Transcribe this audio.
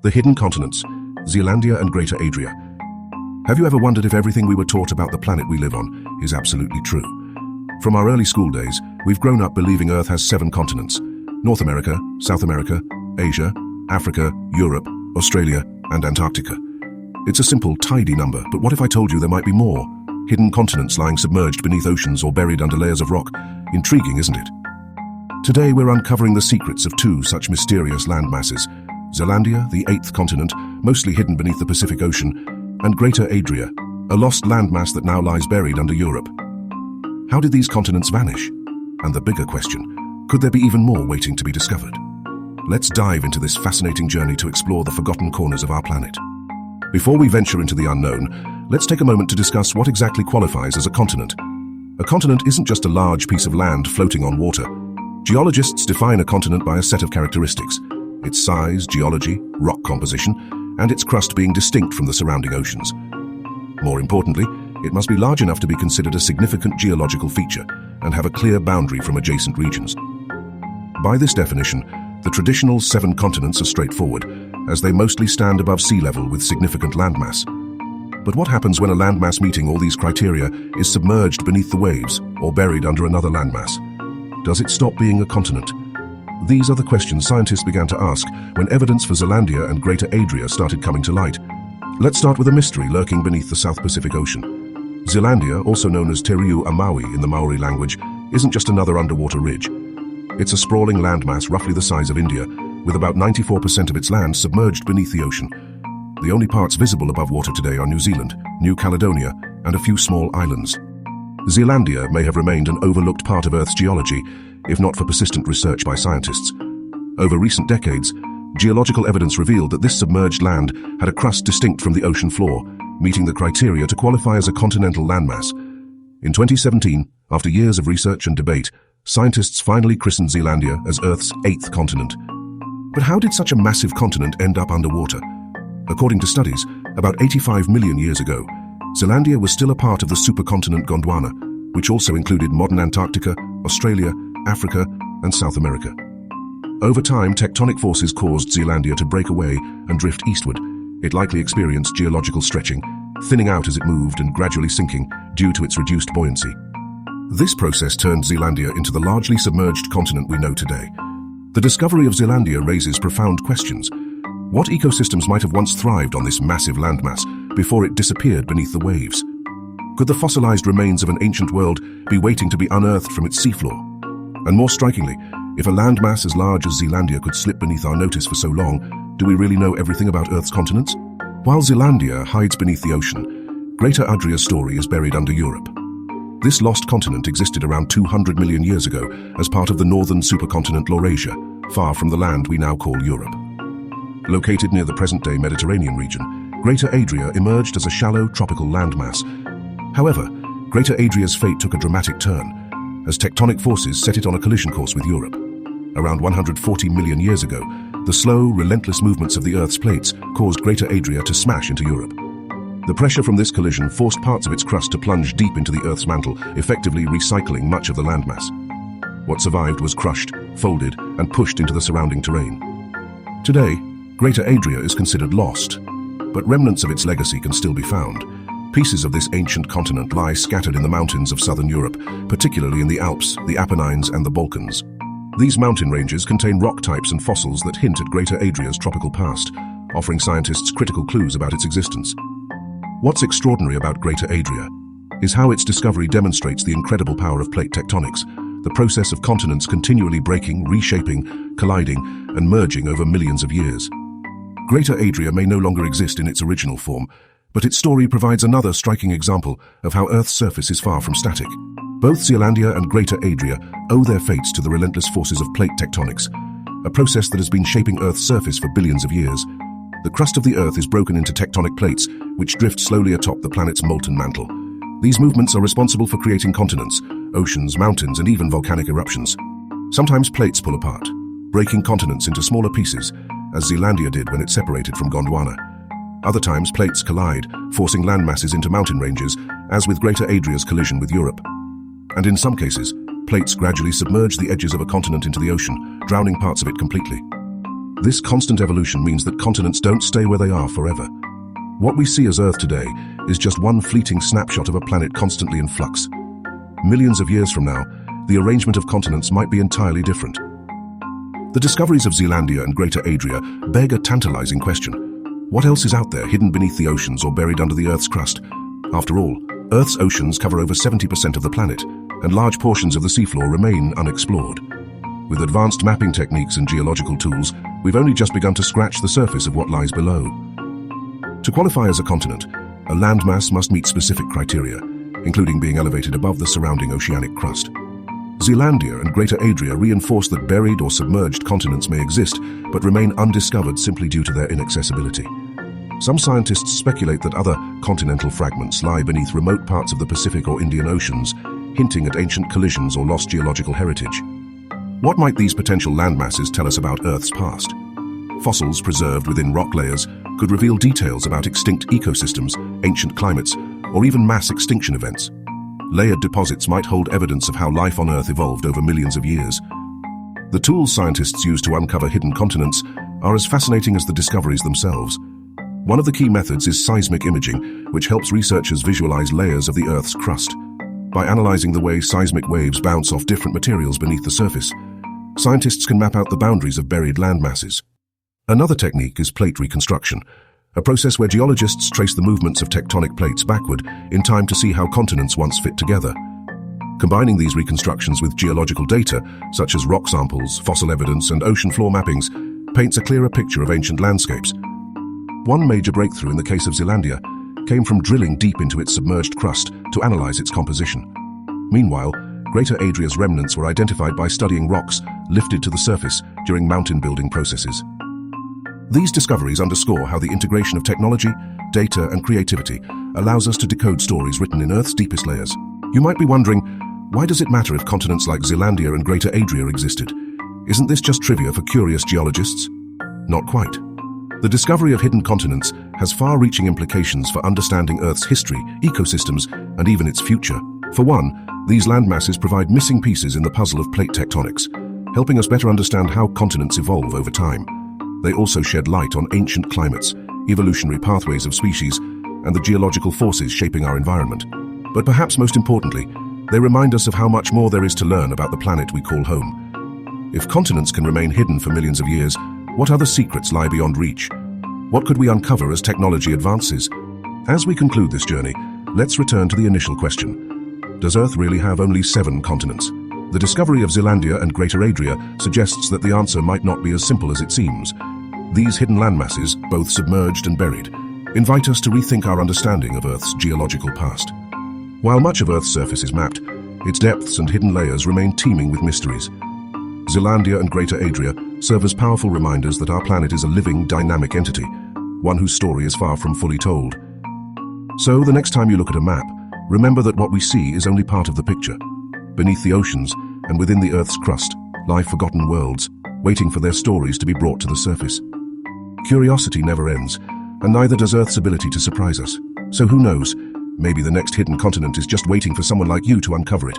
The hidden continents, Zealandia and Greater Adria. Have you ever wondered if everything we were taught about the planet we live on is absolutely true? From our early school days, we've grown up believing Earth has 7 continents: North America, South America, Asia, Africa, Europe, Australia, and Antarctica. It's a simple, tidy number, but what if I told you there might be more? Hidden continents lying submerged beneath oceans or buried under layers of rock. Intriguing, isn't it? Today we're uncovering the secrets of 2 such mysterious landmasses: Zealandia, the 8th continent, mostly hidden beneath the Pacific Ocean, and Greater Adria, a lost landmass that now lies buried under Europe. How did these continents vanish? And the bigger question, could there be even more waiting to be discovered? Let's dive into this fascinating journey to explore the forgotten corners of our planet. Before we venture into the unknown, let's take a moment to discuss what exactly qualifies as a continent. A continent isn't just a large piece of land floating on water. Geologists define a continent by a set of characteristics: its size, geology, rock composition, and its crust being distinct from the surrounding oceans. More importantly, it must be large enough to be considered a significant geological feature and have a clear boundary from adjacent regions. By this definition, the traditional 7 continents are straightforward, as they mostly stand above sea level with significant landmass. But what happens when a landmass meeting all these criteria is submerged beneath the waves or buried under another landmass? Does it stop being a continent? These are the questions scientists began to ask when evidence for Zealandia and Greater Adria started coming to light. Let's start with a mystery lurking beneath the South Pacific Ocean. Zealandia, also known as Te Reo Amaui in the Maori language, isn't just another underwater ridge. It's a sprawling landmass roughly the size of India, with about 94% of its land submerged beneath the ocean. The only parts visible above water today are New Zealand, New Caledonia, and a few small islands. Zealandia may have remained an overlooked part of Earth's geology, if not for persistent research by scientists. Over recent decades, geological evidence revealed that this submerged land had a crust distinct from the ocean floor, meeting the criteria to qualify as a continental landmass. In 2017, after years of research and debate, scientists finally christened Zealandia as Earth's 8th continent. But how did such a massive continent end up underwater? According to studies, about 85 million years ago, Zealandia was still a part of the supercontinent Gondwana, which also included modern Antarctica, Australia, Africa, and South America. Over time, tectonic forces caused Zealandia to break away and drift eastward. It likely experienced geological stretching, thinning out as it moved and gradually sinking due to its reduced buoyancy. This process turned Zealandia into the largely submerged continent we know today. The discovery of Zealandia raises profound questions. What ecosystems might have once thrived on this massive landmass before it disappeared beneath the waves? Could the fossilized remains of an ancient world be waiting to be unearthed from its seafloor? And more strikingly, if a landmass as large as Zealandia could slip beneath our notice for so long, do we really know everything about Earth's continents? While Zealandia hides beneath the ocean, Greater Adria's story is buried under Europe. This lost continent existed around 200 million years ago as part of the northern supercontinent Laurasia, far from the land we now call Europe. Located near the present-day Mediterranean region, Greater Adria emerged as a shallow tropical landmass. However, Greater Adria's fate took a dramatic turn, as tectonic forces set it on a collision course with Europe. Around 140 million years ago, the slow, relentless movements of the Earth's plates caused Greater Adria to smash into Europe. The pressure from this collision forced parts of its crust to plunge deep into the Earth's mantle, effectively recycling much of the landmass. What survived was crushed, folded, and pushed into the surrounding terrain. Today, Greater Adria is considered lost, but remnants of its legacy can still be found. Pieces of this ancient continent lie scattered in the mountains of southern Europe, particularly in the Alps, the Apennines, and the Balkans. These mountain ranges contain rock types and fossils that hint at Greater Adria's tropical past, offering scientists critical clues about its existence. What's extraordinary about Greater Adria is how its discovery demonstrates the incredible power of plate tectonics, the process of continents continually breaking, reshaping, colliding, and merging over millions of years. Greater Adria may no longer exist in its original form, but its story provides another striking example of how Earth's surface is far from static. Both Zealandia and Greater Adria owe their fates to the relentless forces of plate tectonics, a process that has been shaping Earth's surface for billions of years. The crust of the Earth is broken into tectonic plates, which drift slowly atop the planet's molten mantle. These movements are responsible for creating continents, oceans, mountains, and even volcanic eruptions. Sometimes plates pull apart, breaking continents into smaller pieces, as Zealandia did when it separated from Gondwana. Other times, plates collide, forcing landmasses into mountain ranges, as with Greater Adria's collision with Europe. And in some cases, plates gradually submerge the edges of a continent into the ocean, drowning parts of it completely. This constant evolution means that continents don't stay where they are forever. What we see as Earth today is just one fleeting snapshot of a planet constantly in flux. Millions of years from now, the arrangement of continents might be entirely different. The discoveries of Zealandia and Greater Adria beg a tantalizing question. What else is out there hidden beneath the oceans or buried under the Earth's crust? After all, Earth's oceans cover over 70% of the planet, and large portions of the seafloor remain unexplored. With advanced mapping techniques and geological tools, we've only just begun to scratch the surface of what lies below. To qualify as a continent, a landmass must meet specific criteria, including being elevated above the surrounding oceanic crust. Zealandia and Greater Adria reinforce that buried or submerged continents may exist, but remain undiscovered simply due to their inaccessibility. Some scientists speculate that other continental fragments lie beneath remote parts of the Pacific or Indian Oceans, hinting at ancient collisions or lost geological heritage. What might these potential landmasses tell us about Earth's past? Fossils preserved within rock layers could reveal details about extinct ecosystems, ancient climates, or even mass extinction events. Layered deposits might hold evidence of how life on Earth evolved over millions of years. The tools scientists use to uncover hidden continents are as fascinating as the discoveries themselves. One of the key methods is seismic imaging, which helps researchers visualize layers of the Earth's crust. By analyzing the way seismic waves bounce off different materials beneath the surface, scientists can map out the boundaries of buried landmasses. Another technique is plate reconstruction, a process where geologists trace the movements of tectonic plates backward in time to see how continents once fit together. Combining these reconstructions with geological data, such as rock samples, fossil evidence, and ocean floor mappings, paints a clearer picture of ancient landscapes. One major breakthrough in the case of Zealandia came from drilling deep into its submerged crust to analyze its composition. Meanwhile, Greater Adria's remnants were identified by studying rocks lifted to the surface during mountain-building processes. These discoveries underscore how the integration of technology, data, and creativity allows us to decode stories written in Earth's deepest layers. You might be wondering, why does it matter if continents like Zealandia and Greater Adria existed? Isn't this just trivia for curious geologists? Not quite. The discovery of hidden continents has far-reaching implications for understanding Earth's history, ecosystems, and even its future. For one, these landmasses provide missing pieces in the puzzle of plate tectonics, helping us better understand how continents evolve over time. They also shed light on ancient climates, evolutionary pathways of species, and the geological forces shaping our environment. But perhaps most importantly, they remind us of how much more there is to learn about the planet we call home. If continents can remain hidden for millions of years, what other secrets lie beyond reach? What could we uncover as technology advances? As we conclude this journey, let's return to the initial question. Does Earth really have only 7 continents? The discovery of Zealandia and Greater Adria suggests that the answer might not be as simple as it seems. These hidden landmasses, both submerged and buried, invite us to rethink our understanding of Earth's geological past. While much of Earth's surface is mapped, its depths and hidden layers remain teeming with mysteries. Zealandia and Greater Adria serve as powerful reminders that our planet is a living, dynamic entity, one whose story is far from fully told. So, the next time you look at a map, remember that what we see is only part of the picture. Beneath the oceans and within the Earth's crust lie forgotten worlds, waiting for their stories to be brought to the surface. Curiosity never ends, and neither does Earth's ability to surprise us. So who knows, maybe the next hidden continent is just waiting for someone like you to uncover it.